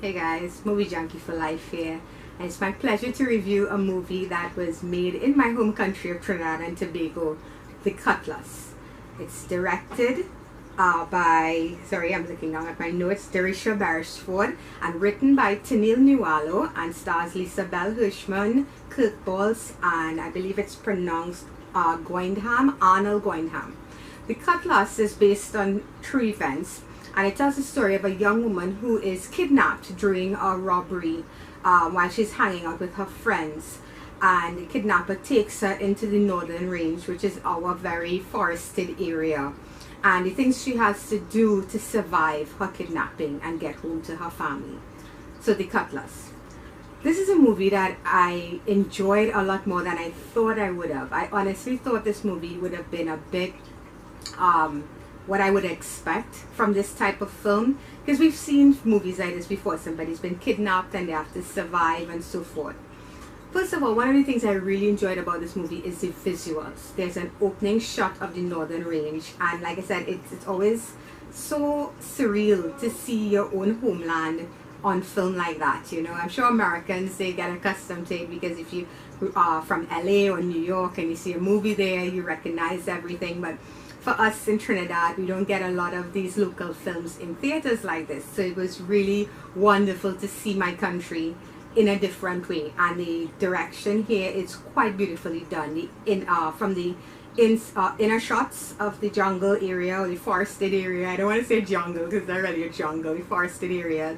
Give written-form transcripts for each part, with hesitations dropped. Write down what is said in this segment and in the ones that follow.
Hey guys, Movie Junkie for Life here, and it's my pleasure to review a movie that was made in my home country of Trinidad and Tobago, The Cutlass. It's directed I'm looking down at my notes, Derisha Beresford, and written by Tennille Nualo, and stars Lisa Bell Hirschman, Kirk Balls, and I believe it's pronounced Arnold Goindham. The Cutlass is based on true events, and it tells the story of a young woman who is kidnapped during a robbery while she's hanging out with her friends. And the kidnapper takes her into the northern range, which is our very forested area, and the things she has to do to survive her kidnapping and get home to her family. So The Cutlass. This is a movie that I enjoyed a lot more than I thought I would have. I honestly thought this movie would have been a bit what I would expect from this type of film, because we've seen movies like this before. Somebody's been kidnapped and they have to survive and so forth. First of all, one of the things I really enjoyed about this movie is the visuals. There's an opening shot of the northern range, and like I said, it's always so surreal to see your own homeland on film like that. You know, I'm sure Americans, they get accustomed to it, because if you are from LA or New York and you see a movie there, you recognize everything. But for us in Trinidad, we don't get a lot of these local films in theaters like this, so it was really wonderful to see my country in a different way. And the direction here is quite beautifully done. From the inner shots of the jungle area, or the forested area, I don't want to say jungle because they're really a jungle, the forested area,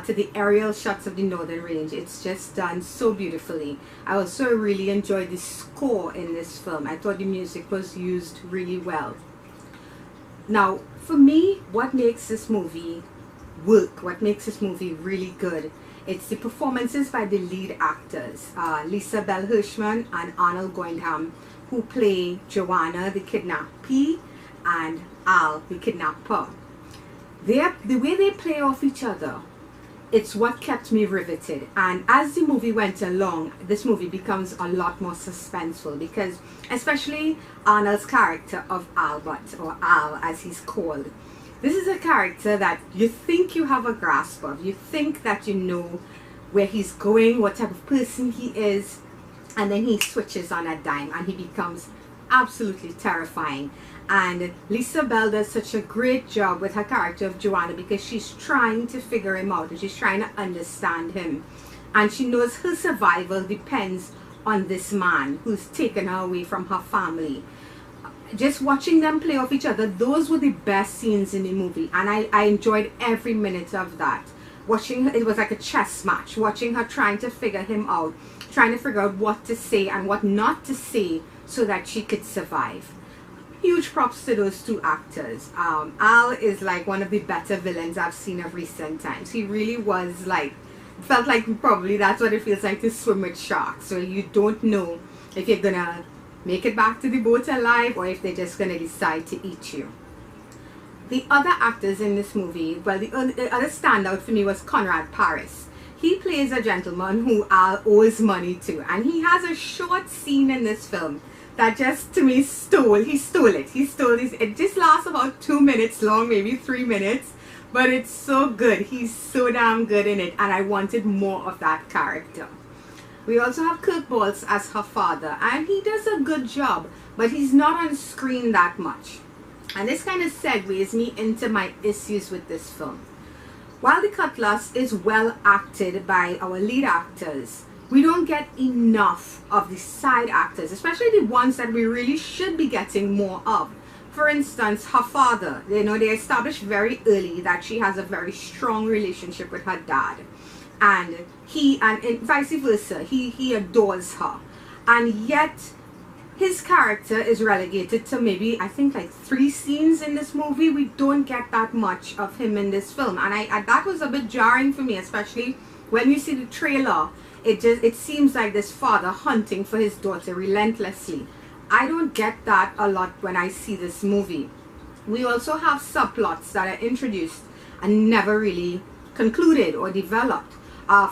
to the aerial shots of the northern range. It's just done so beautifully. I also really enjoyed the score in this film. I thought the music was used really well. Now, for me, what makes this movie work, what makes this movie really good, it's the performances by the lead actors, Lisa Bell Hirschman and Arnold Goindham, who play Joanna, the kidnappee, and Al, the kidnapper. The way they play off each other, it's what kept me riveted. And as the movie went along, this movie becomes a lot more suspenseful, because especially Arnold's character of Albert, or Al as he's called, this is a character that you think you have a grasp of. You think that you know where he's going, what type of person he is, and then he switches on a dime and he becomes absolutely terrifying. And Lisa Bell does such a great job with her character of Joanna, because she's trying to figure him out and she's trying to understand him, and she knows her survival depends on this man who's taken her away from her family. Just watching them play off each other, those were the best scenes in the movie, and I enjoyed every minute of that. Watching her, it was like a chess match, watching her trying to figure him out, trying to figure out what to say and what not to say so that she could survive. Huge props to those two actors. Al is like one of the better villains I've seen of recent times. He really was like, felt like probably that's what it feels like to swim with sharks. So you don't know if you're gonna make it back to the boat alive, or if they're just gonna decide to eat you. The other actors in this movie, well, the other standout for me was Conrad Paris. He plays a gentleman who Al owes money to, and he has a short scene in this film that just, to me, he stole it. It just lasts about 2 minutes long, maybe 3 minutes, but it's so good. He's so damn good in it, and I wanted more of that character. We also have Kirk Balls as her father, and he does a good job, but he's not on screen that much. And this kind of segues me into my issues with this film. While The Cutlass is well acted by our lead actors, we don't get enough of the side actors, especially the ones that we really should be getting more of. For instance, her father, they established very early that she has a very strong relationship with her dad, and vice versa, he adores her, and yet his character is relegated to maybe, I think, like 3 scenes in this movie. We don't get that much of him in this film, and that was a bit jarring for me, especially when you see the trailer. It seems like this father hunting for his daughter relentlessly. I don't get that a lot when I see this movie. We also have subplots that are introduced and never really concluded or developed.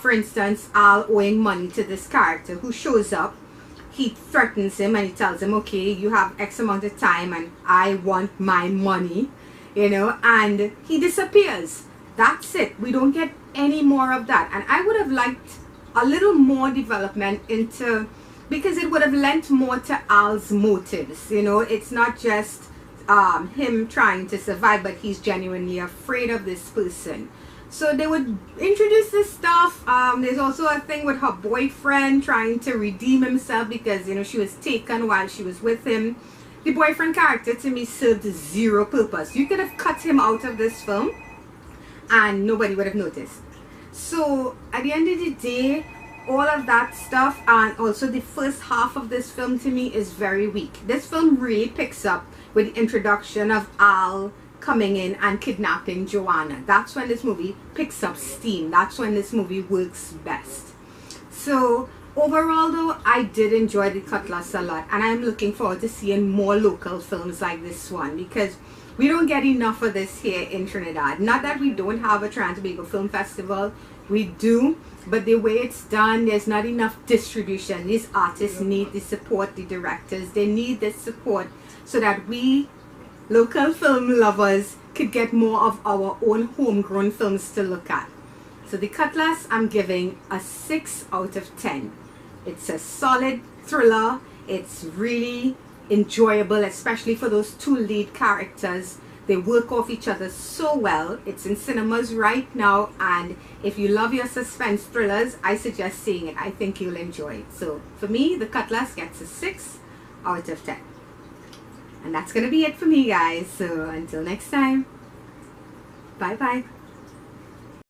For instance, Al owing money to this character who shows up. He threatens him and he tells him, okay, you have X amount of time and I want my money, and he disappears. That's it. We don't get any more of that. And I would have liked a little more development into, because it would have lent more to Al's motives. You know, it's not just him trying to survive, but he's genuinely afraid of this person. So they would introduce this stuff. There's also a thing with her boyfriend trying to redeem himself because, you know, she was taken while she was with him. The boyfriend character to me served zero purpose. You could have cut him out of this film and nobody would have noticed. So at the end of the day, all of that stuff, and also the first half of this film to me is very weak. This film really picks up with the introduction of Al coming in and kidnapping Joanna. That's when this movie picks up steam. That's when this movie works best. So overall though, I did enjoy The Cutlass a lot, and I'm looking forward to seeing more local films like this one, because we don't get enough of this here in Trinidad. Not that we don't have a Trinidad and Tobago Film Festival, we do, but the way it's done, there's not enough distribution. These artists need the support, the directors, they need this support so that we local film lovers could get more of our own homegrown films to look at. So The Cutlass, I'm giving a 6 out of 10. It's a solid thriller. It's really enjoyable, especially for those two lead characters. They work off each other so well. It's in cinemas right now, and if you love your suspense thrillers, I suggest seeing it. I think you'll enjoy it. So for me, The Cutlass gets a 6 out of 10. And that's going to be it for me, guys. So until next time, bye bye.